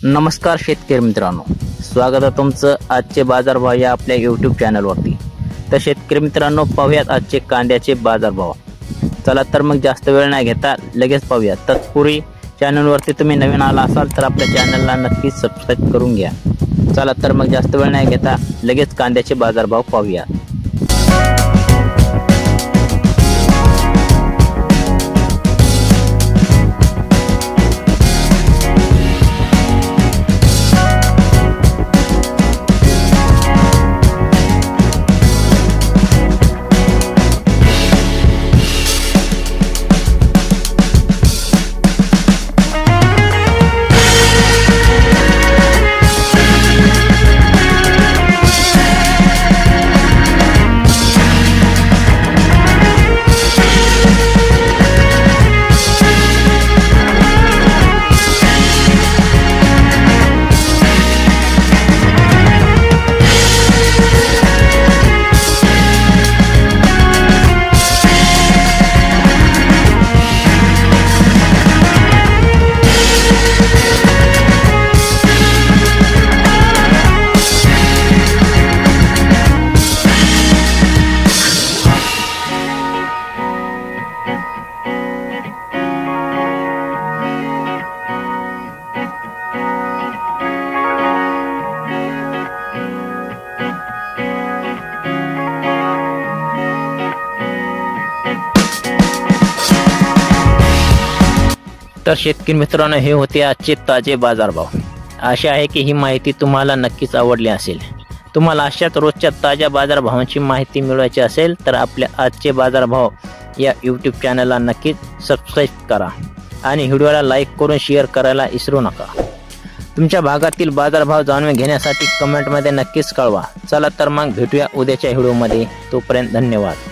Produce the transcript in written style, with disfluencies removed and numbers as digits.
नमस्कार शेतकरी मित्रांनो, स्वागत आहे तुमचं आजचे बाजारभाव या आपल्या YouTube चॅनलवरती। तर शेतकरी मित्रांनो, पाहूयात आजचे कांद्याचे बाजारभाव। चला तर मग जास्त वेळ नाही घेता लगेच पाहूया। तत्पूर्वी चॅनलवरती तुम्ही नवीन आला असाल तर आपल्या चॅनलला नक्कीच सबस्क्राइब करून घ्या। चला तर मग जास्त वेळ नाही घेता लगेच कांद्याचे बाजारभाव पाहूया। तर शेतकरी मित्रांनो, हे होते आजचे ताजे बाजारभाव। आशा आहे की ही माहिती तुम्हाला नक्कीच आवडली असेल। तुम्हाला अशाच रोजच्या ताज्या बाजारभावांची माहिती मिळवायची असेल तर आपल्या आजचे बाजारभाव या YouTube चॅनलला नक्कीच सबस्क्राइब करा आणि व्हिडिओला लाईक करून शेअर करायला विसरू नका। तुमच्या भागातील बाजारभाव जाणून घेण्यासाठी कमेंटमध्ये नक्कीच कळवा। चला तर मग भेटूया उद्याच्या व्हिडिओमध्ये। तोपर्यंत धन्यवाद।